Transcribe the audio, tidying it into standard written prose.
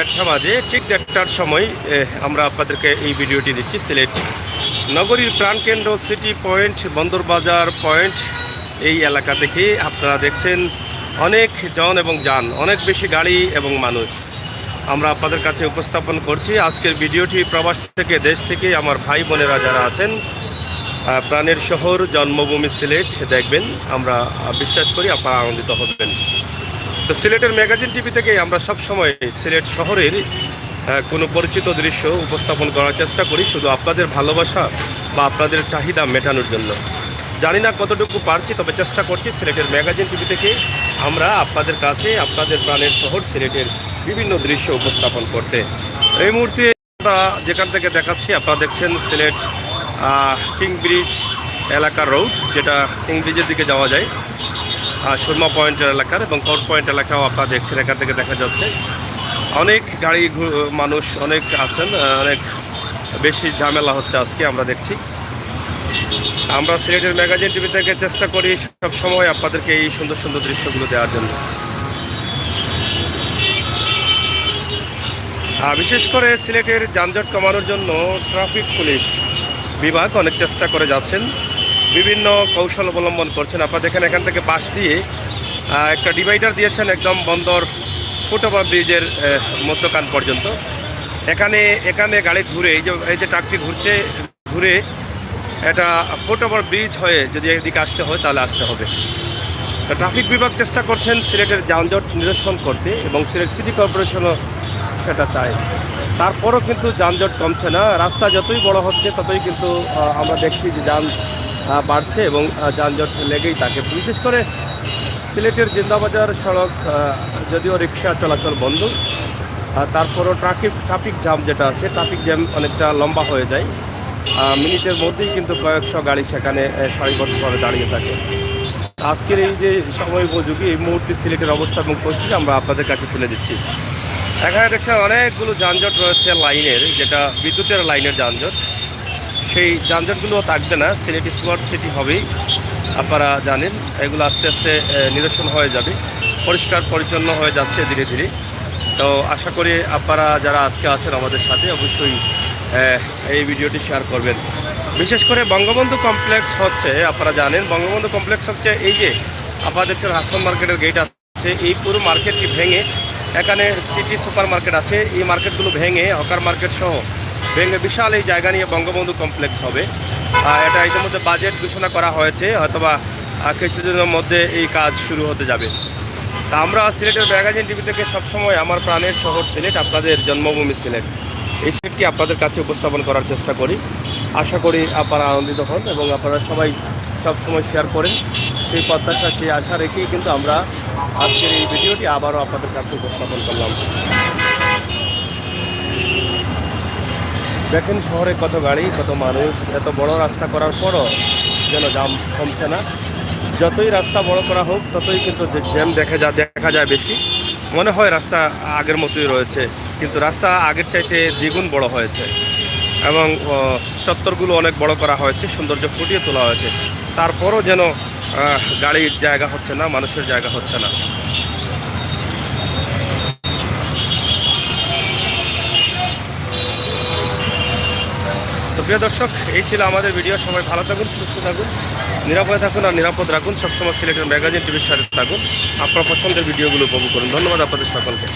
1টা বাজে, ঠিক 1টার সময় আমরা আপনাদেরকে এই ভিডিওটি দিচ্ছি। সিলেট নগরীর প্রাণকেন্দ্র সিটি পয়েন্ট, বন্দরবাজার পয়েন্ট, এই এলাকা থেকে আপনারা দেখছেন অনেক জন এবং যান, অনেক বেশি গাড়ি এবং মানুষ আমরা আপনাদের কাছে উপস্থাপন করছি। আজকের ভিডিওটি প্রবাস থেকে, দেশ থেকে আমার ভাই বোনেরা যারা আছেন, প্রাণের শহর জন্মভূমি সিলেট দেখবেন, আমরা বিশ্বাস করি আপনারা আনন্দিত হবেন। তো সিলেটের ম্যাগাজিন টিভি থেকে আমরা সবসময় সিলেট শহরের কোনো পরিচিত দৃশ্য উপস্থাপন করার চেষ্টা করি, শুধু আপনাদের ভালোবাসা বা আপনাদের চাহিদা মেটানোর জন্য। জানি না কতটুকু পারছি, তবে চেষ্টা করছি সিলেটের ম্যাগাজিন টিভি থেকে আমরা আপনাদের কাছে আপনাদের প্রাণের শহর সিলেটের বিভিন্ন দৃশ্য উপস্থাপন করতে। এই মুহূর্তে আমরা যেখান থেকে দেখাচ্ছি, আপনারা দেখছেন সিলেট কিং ব্রিজ এলাকার রোড, যেটা কিং ব্রিজের দিকে যাওয়া যায়, সুরমা পয়েন্টের এলাকার এবং কোর্ট পয়েন্ট এলাকাও আপনারা দেখছেন, এখান থেকে দেখা যাচ্ছে অনেক গাড়ি মানুষ অনেক আছেন, অনেক বেশি ঝামেলা হচ্ছে আজকে আমরা দেখছি। আমরা সিলেটের ম্যাগাজিন টিভি থেকে চেষ্টা করি সবসময় আপনাদেরকে এই সুন্দর সুন্দর দৃশ্যগুলো দেওয়ার জন্য। বিশেষ করে সিলেটের যানজট কমানোর জন্য ট্রাফিক পুলিশ বিভাগ অনেক চেষ্টা করে যাচ্ছেন, বিভিন্ন কৌশল অবলম্বন করছেন। আপনারা দেখেন এখান থেকে পাশ দিয়ে একটা ডিভাইডার দিয়েছেন একদম বন্দর ফুটওভার ব্রিজের মধ্যখান পর্যন্ত। এখানে গাড়ি ঘুরে এই যে ট্রাকটি ঘুরে এটা ফুটওভার ব্রিজ হয়ে যদি এদিকে আসতে হয় তাহলে আসতে হবে। ট্রাফিক বিভাগ চেষ্টা করছেন সিলেটের যানজট নিরসন করতে এবং সিলেট সিটি কর্পোরেশনও সেটা চায়। তারপরও কিন্তু যানজট কমছে না। রাস্তা যতই বড় হচ্ছে ততই কিন্তু আমরা দেখছি যে যান বাড়ছে এবং যানজট লেগেই থাকে। বিশেষ করে সিলেটের জিন্দাবাজার সড়ক যদিও রিক্সা চলাচল বন্ধ, তারপরও ট্রাফিক জ্যাম যেটা আছে, ট্রাফিক জ্যাম অনেকটা লম্বা হয়ে যায়। মিনিটের মধ্যেই কিন্তু কয়েকশো গাড়ি সেখানে সারিবদ্ধভাবে দাঁড়িয়ে থাকে। আজকের এই যে সময় উপযোগী এই মুহূর্তে সিলেটের অবস্থা এবং পরিস্থিতি আমরা আপনাদের কাছে তুলে দিচ্ছি। এখানে দেখছেন অনেকগুলো যানজট রয়েছে লাইনের, যেটা বিদ্যুতের লাইনের যানজট। সেই যানজটগুলো থাকবে না, সিলেট স্মার্ট সিটি হবেই, আপনারা জানেন। এগুলো আস্তে আস্তে নিরসন হয়ে যাবে, পরিষ্কার পরিচ্ছন্ন হয়ে যাচ্ছে ধীরে ধীরে। তো আশা করি আপনারা যারা আজকে আছেন আমাদের সাথে অবশ্যই এই ভিডিওটি শেয়ার করবেন। বিশেষ করে বঙ্গবন্ধু কমপ্লেক্স হচ্ছে, আপনারা জানেন বঙ্গবন্ধু কমপ্লেক্স হচ্ছে এই যে আপনারা দেখছেন হাসন মার্কেটের গেট আছে, এই পুরো মার্কেটটি ভেঙে এখানে সিটি সুপার মার্কেট আছে, এই মার্কেটগুলো ভেঙে হকার মার্কেট সহ ভেঙে বিশাল এই জায়গা নিয়ে বঙ্গবন্ধু কমপ্লেক্স হবে। এটা ইতিমধ্যে বাজেট ঘোষণা করা হয়েছে, অথবা কিছুদিনের মধ্যে এই কাজ শুরু হতে যাবে। তা আমরা সিলেটের ম্যাগাজিন টিভি থেকে সবসময় আমার প্রাণের শহর সিলেট, আপনাদের জন্মভূমি সিলেট, এই সিলেটটি আপনাদের কাছে উপস্থাপন করার চেষ্টা করি। আশা করি আপনারা আনন্দিত হন এবং আপনারা সবাই সবসময় শেয়ার করেন। সেই প্রত্যাশা, সেই আশা রেখেই কিন্তু আমরা আজকের এই ভিডিওটি আবারও আপনাদের কাছে উপস্থাপন করলাম। দেখেন শহরে কত গাড়ি, কত মানুষ, এত বড় রাস্তা করার পরও যেন জ্যাম কমছে না। যতই রাস্তা বড় করা হোক ততই কিন্তু জ্যাম দেখা যায় বেশি। মনে হয় রাস্তা আগের মতোই রয়েছে, কিন্তু রাস্তা আগের চাইতে দ্বিগুণ বড় হয়েছে এবং চত্বরগুলো অনেক বড় করা হয়েছে, সৌন্দর্য ফুটিয়ে তোলা হয়েছে। তারপরও যেন গাড়ির জায়গা হচ্ছে না, মানুষের জায়গা হচ্ছে না। তো প্রিয় দর্শক, এই ছিল আমাদের ভিডিও। সবাই ভালো থাকুন, সুস্থ থাকুন, নিরাপদে থাকুন আর নিরাপদ রাখুন। সবসময় সিলেটের ম্যাগাজিন টিভির সাথে থাকুন, আপনার পছন্দের ভিডিওগুলো উপভোগ করুন। ধন্যবাদ আপনাদের সকলকে।